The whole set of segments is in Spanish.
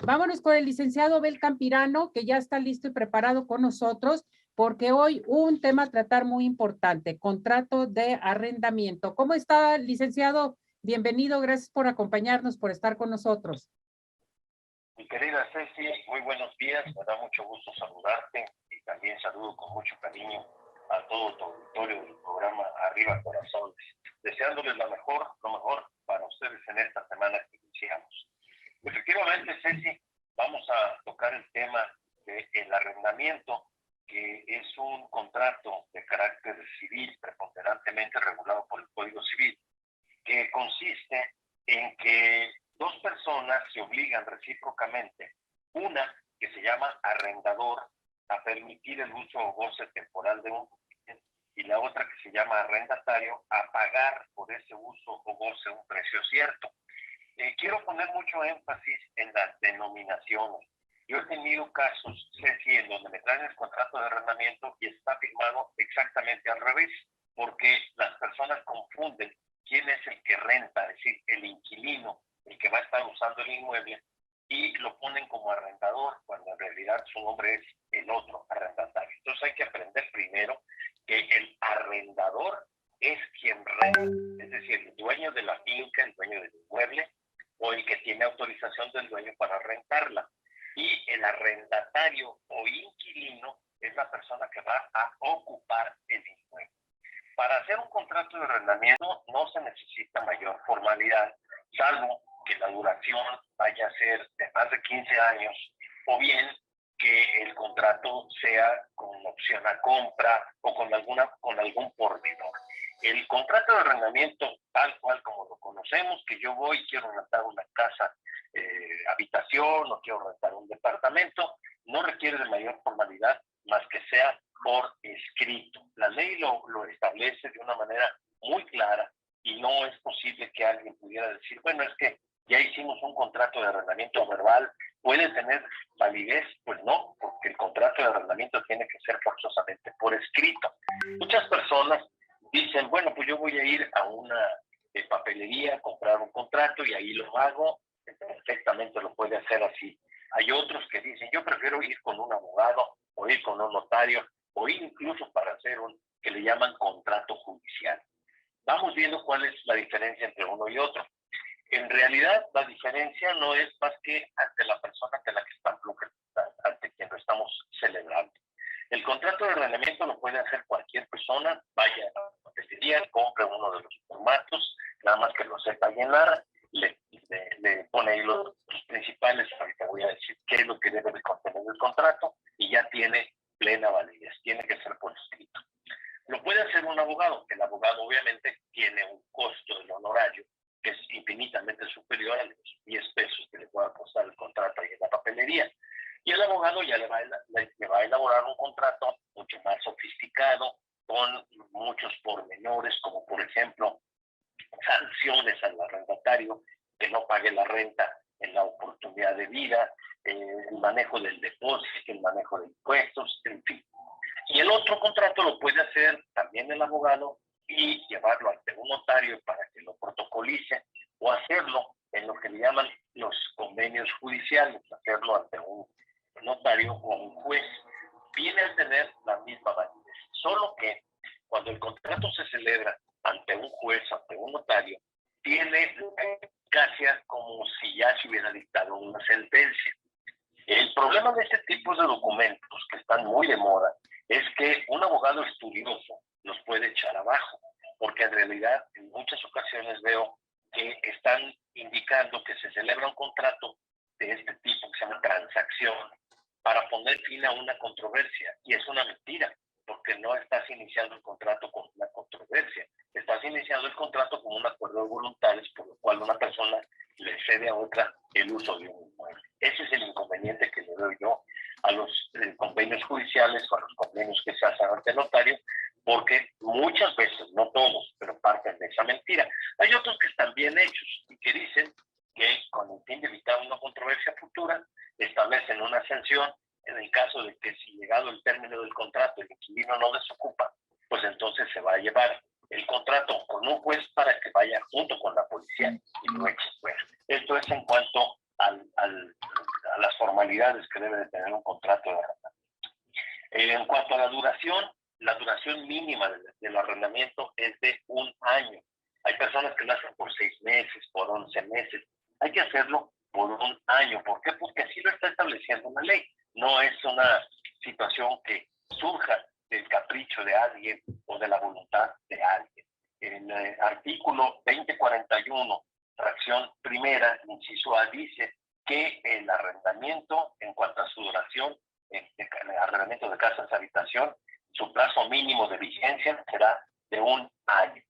Vámonos con el licenciado Abel Campirano, que ya está listo y preparado con nosotros, porque hoy un tema a tratar muy importante, contrato de arrendamiento. ¿Cómo está, licenciado? Bienvenido, gracias por acompañarnos, por estar con nosotros. Mi querida Ceci, muy buenos días, me da mucho gusto saludarte y también saludo con mucho cariño a todo tu auditorio del programa Arriba Corazones, deseándoles lo mejor para ustedes en esta semana que iniciamos. Efectivamente, Ceci, vamos a tocar el tema del arrendamiento, que es un contrato de carácter civil, preponderantemente regulado por el Código Civil, que consiste en que dos personas se obligan recíprocamente, una que se llama arrendador, a permitir el uso o goce temporal de un bien, y la otra que se llama arrendatario, a pagar por ese uso o goce un precio cierto. Quiero poner mucho énfasis en las denominaciones. Yo he tenido casos, Ceci, en donde me traen el contrato de arrendamiento y está firmado exactamente al revés, porque las personas confunden quién es el que renta, es decir, el inquilino, el que va a estar usando el inmueble, y lo ponen como arrendador, cuando en realidad su nombre es el otro, arrendatario. Entonces hay que aprender primero que el arrendador es quien renta, es decir, el dueño de la finca, el dueño del inmueble, o el que tiene autorización del dueño para rentarla. Y el arrendatario o inquilino es la persona que va a ocupar el inmueble. Para hacer un contrato de arrendamiento no se necesita mayor formalidad, salvo que la duración vaya a ser de más de 15 años, o bien que el contrato sea con opción a compra o con algún pormenor. El contrato de arrendamiento, tal cual como lo conocemos, que yo voy y quiero rentar una casa, habitación, o quiero rentar un departamento, no requiere de mayor formalidad más que sea por escrito. La ley lo establece de una manera muy clara y no es posible que alguien pudiera decir, bueno, es que ya hicimos un contrato de arrendamiento verbal, ¿puede tener validez? Pues no, porque el contrato de arrendamiento tiene que ser forzosamente por escrito. Muchas personas dicen, bueno, pues yo voy a ir a una papelería a comprar un contrato y ahí lo hago, perfectamente lo puede hacer así. Hay otros que dicen, yo prefiero ir con un abogado o ir con un notario o ir incluso para hacer un que le llaman contrato judicial. Vamos viendo cuál es la diferencia entre uno y otro. En realidad, la diferencia no es más que ante la persona ante quien lo estamos celebrando. El contrato de arrendamiento lo puede hacer cualquier persona, vaya a la papelería, compre uno de los formatos, nada más que lo sepa llenar, le pone ahí los principales, ahorita voy a decir qué es lo que debe de contener el contrato, y ya tiene plena validez, tiene que ser por escrito. Lo puede hacer un abogado, el abogado obviamente tiene un costo del honorario que es infinitamente superior a los 10 pesos que le pueda costar el contrato ahí en la papelería. Y el abogado ya le va a elaborar un contrato mucho más sofisticado, con muchos pormenores, como por ejemplo sanciones al arrendatario que no pague la renta en la oportunidad de vida, el manejo del depósito, el manejo de impuestos, en fin. Y el otro contrato lo puede hacer también el abogado y llevarlo ante un notario para que lo protocolice, o hacerlo en lo que le llaman los convenios judiciales, hacerlo ante un notario o un juez. Viene a tener la misma validez, solo que cuando el contrato se celebra ante un juez, ante un notario, tiene casi como si ya se hubiera dictado una sentencia. El problema de este tipo de documentos, que están muy de moda, es que un abogado estudioso los puede echar abajo, porque en realidad en muchas ocasiones veo que están indicando que se celebra un contrato de este tipo, que se llama transacción, para poner fin a una controversia, y es una mentira, porque no estás iniciando el contrato con una controversia, estás iniciando el contrato con un acuerdo de voluntades, por lo cual una persona le cede a otra el uso de un inmueble. Ese es el inconveniente que le doy yo a los convenios judiciales o a los convenios que se hacen ante el notario, porque muchas veces, no todos, pero parten de esa mentira. Hay otros que están bien hechos y que dicen que con el fin de evitar una controversia futura, establecen una sanción en el caso de que, si llegado el término del contrato el inquilino no desocupa, pues entonces se va a llevar el contrato con un juez para que vaya junto con la policía y lo eche fuera. Esto es en cuanto a formalidades que debe de tener un contrato de arrendamiento. En cuanto a la duración mínima del arrendamiento es de 1 año. Hay personas que lo hacen por 6 meses, por 11 meses. Hay que hacerlo por 1 año. ¿Por qué? Porque así lo está estableciendo una ley. No es una situación que surja del capricho de alguien o de la voluntad de alguien. En el artículo 2041, fracción primera, inciso A, dice que el arrendamiento, en cuanto a su duración, el arrendamiento de casas de habitación, su plazo mínimo de vigencia será de 1 año.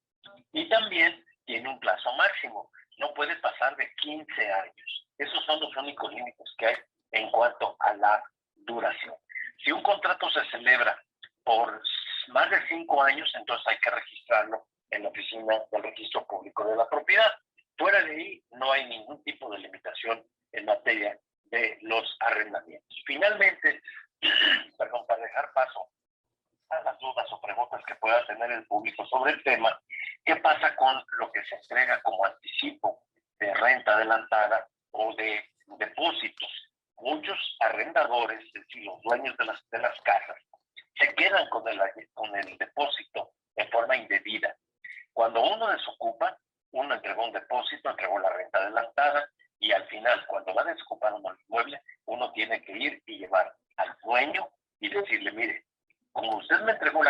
Y también tiene un plazo máximo, no puede pasar de 15 años. Esos son los únicos límites que hay en cuanto a la duración. Si un contrato se celebra por más de 5 años, entonces hay que registrarlo en la Oficina del Registro Público de la Propiedad. Fuera de ahí no hay ningún tipo de limitación en materia de los arrendamientos. Finalmente, perdón, para dejar paso a las dudas o preguntas que pueda tener el público sobre el tema, ¿qué pasa con lo que se entrega como anticipo de renta adelantada o de depósitos? Muchos arrendadores, es decir, los dueños de las casas, se quedan con el depósito en forma indebida. Cuando uno desocupa, uno entregó un depósito, entregó la renta adelantada, y al final, cuando va a desocupar uno el inmueble, uno tiene que ir y llevar al dueño y decirle, mire, como usted me entregó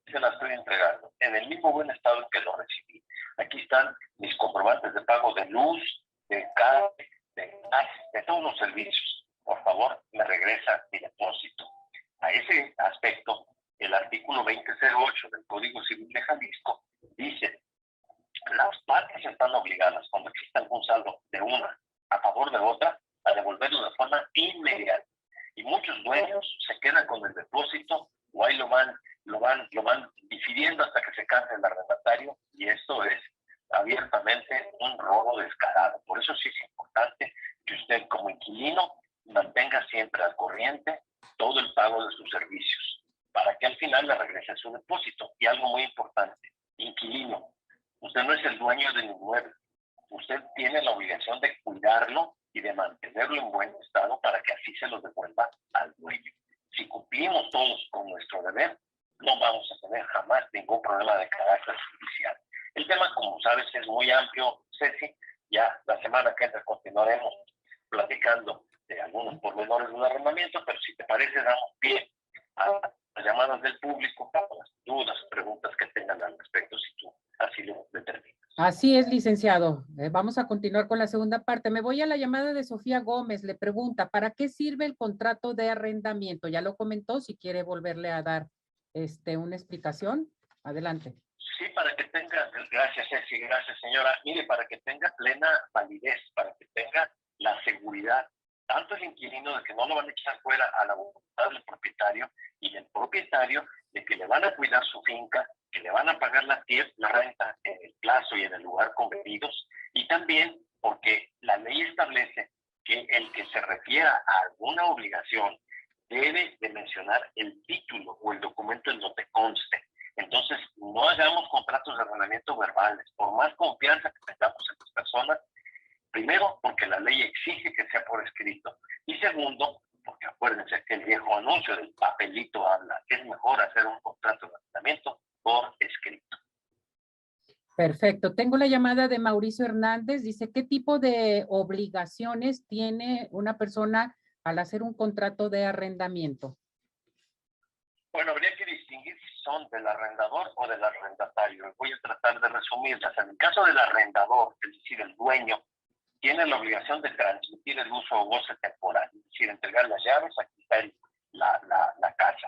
se la estoy entregando en el mismo buen estado en que lo recibí. Aquí están mis comprobantes de pago de luz, de gas, de todos los servicios. Por favor, me regresa mi depósito. A ese aspecto, el artículo 2008 del Código Civil de Jalisco dice: las partes están obligadas, cuando exista algún saldo de una a favor de otra, a devolverlo de forma inmediata. Y muchos dueños se quedan con el depósito o ahí lo van difiriendo hasta que se canse el arrendatario, y esto es abiertamente un robo descarado. Por eso sí es importante que usted, como inquilino, mantenga siempre al corriente todo el pago de sus servicios, para que al final le regrese su depósito. Y algo muy importante, inquilino, usted no es el dueño del inmueble. Usted tiene la obligación de cuidarlo y de mantenerlo en buen estado para que así se lo devuelva al dueño. Si cumplimos todos con nuestro deber, no vamos a tener jamás ningún problema de carácter judicial. El tema, como sabes, es muy amplio, Ceci. Ya la semana que entra continuaremos platicando de algunos pormenores de un arrendamiento, pero si te parece, damos pie a las llamadas del público para las dudas, preguntas que tengan al respecto, si tú así lo determinas. Así es, licenciado. Vamos a continuar con la segunda parte. Me voy a la llamada de Sofía Gómez. Le pregunta, ¿para qué sirve el contrato de arrendamiento? Ya lo comentó, si quiere volverle a dar una explicación. Adelante. Sí, para que tenga, gracias Ceci, gracias señora. Mire, para que tenga plena validez, para que tenga la seguridad, tanto el inquilino de que no lo van a echar fuera a la voluntad del propietario, y del propietario de que le van a cuidar su finca, que le van a pagar la renta en el plazo y en el lugar convenidos, y también porque la ley establece que el que se refiera a alguna obligación debe de mencionar el título o el documento en donde conste. Entonces, no hagamos contratos de arrendamiento verbales, por más confianza que tengamos en las personas. Primero, porque la ley exige que sea por escrito. Y segundo, porque acuérdense que el viejo anuncio del papelito habla. Es mejor hacer un contrato de arrendamiento por escrito. Perfecto. Tengo la llamada de Mauricio Hernández. Dice, ¿qué tipo de obligaciones tiene una persona al hacer un contrato de arrendamiento? Bueno, habría que distinguir si son del arrendador o del arrendatario. Voy a tratar de resumirlas. En el caso del arrendador, es decir, el dueño, tiene la obligación de transmitir el uso o goce temporal, es decir, entregar las llaves, aquí está la casa.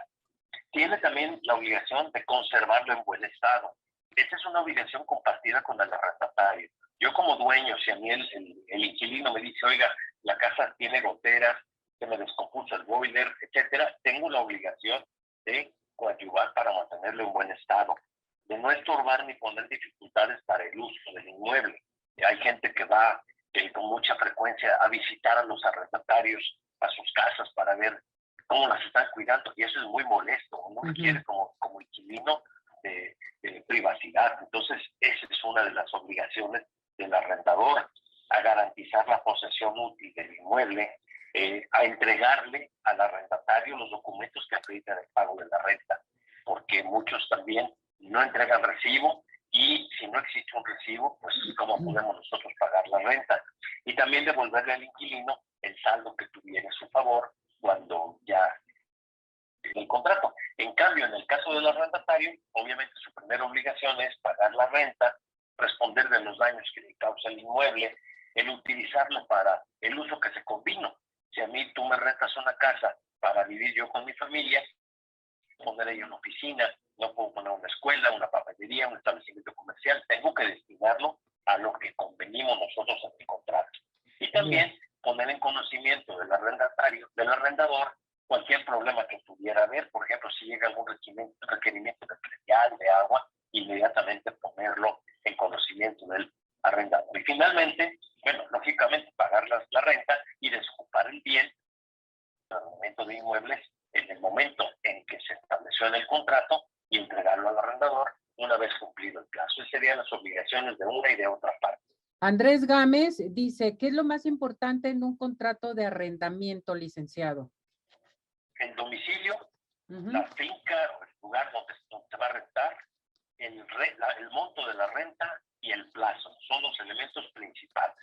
Tiene también la obligación de conservarlo en buen estado. Esta es una obligación compartida con el arrendatario. Yo como dueño, si a mí el inquilino me dice, oiga, la casa tiene goteras, se me descompuso el boiler, etcétera, tengo la obligación de coadyuvar para mantenerlo en buen estado, de no estorbar ni poner dificultades para el uso del inmueble. Hay gente que va con mucha frecuencia a visitar a los arrendatarios a sus casas para ver cómo las están cuidando, y eso es muy molesto. Uno quiere como inquilino de privacidad. Entonces, esa es una de las obligaciones del arrendador, a garantizar la posesión útil del inmueble, a entregarle al arrendatario los documentos que acreditan el pago de la renta, porque muchos también no entregan recibo, y si no existe un recibo, pues ¿cómo podemos nosotros pagar la renta? Y también devolverle al inquilino el saldo que tuviera a su favor cuando ya el contrato. En cambio, en el caso del arrendatario, obviamente su primera obligación es pagar la renta, responder de los daños que le causa el inmueble, el utilizarlo para el uso que se convino. Si a mí tú me rentas una casa para vivir yo con mi familia, poner ahí una oficina, no puedo poner una escuela, una papelería, un establecimiento comercial, tengo que destinarlo a lo que convenimos nosotros en el contrato. Y también poner en conocimiento del arrendatario, del arrendador, cualquier problema que pudiera haber. Por ejemplo, si llega algún requerimiento de predial, de agua, inmediatamente ponerlo en conocimiento del arrendador. Y finalmente, bueno, lógicamente pagar la renta y desocupar el bien, el momento de inmuebles, en el momento en que se estableció en el contrato, y entregarlo al arrendador una vez cumplido el plazo. Esas serían las obligaciones de una y de otra parte. Andrés Gámez dice, ¿qué es lo más importante en un contrato de arrendamiento, licenciado? El domicilio, la finca o el lugar donde se va a rentar, el monto de la renta y el plazo. Son los elementos principales.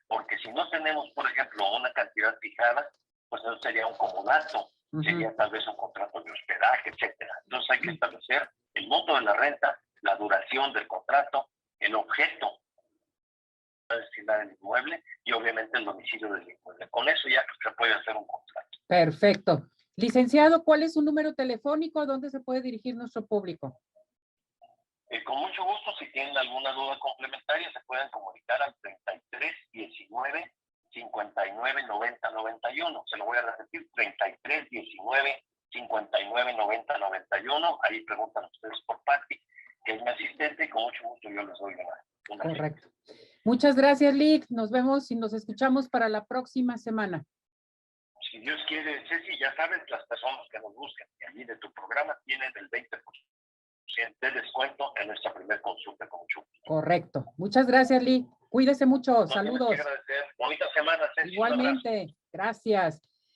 Porque si no tenemos, por ejemplo, una cantidad fijada, pues no sería un comodato, sería tal vez un contrato de hospedaje, etcétera. Entonces hay que establecer el monto de la renta, la duración del contrato, el objeto para destinar el inmueble y obviamente el domicilio del inmueble. Con eso ya se puede hacer un contrato. Perfecto. Licenciado, ¿cuál es su número telefónico? ¿Dónde se puede dirigir nuestro público? Con mucho gusto, si tienen alguna duda complementaria, se pueden comunicar al 33 19 59 90 91. Se lo voy a repetir, 33 19 59 90 91. Ahí preguntan ustedes por Patti, que es mi asistente, y con mucho gusto yo les doy una Correcto. Muchas gracias, Lick. Nos vemos y nos escuchamos para la próxima semana. Si Dios quiere, Ceci, ya sabes, las personas que nos buscan y allí de tu programa tienen el 20% de descuento en nuestra primera consulta con mucho gusto. Correcto. Muchas gracias, Lick. Cuídese mucho. No, saludos. Bonita semana, Ceci. Igualmente. Gracias.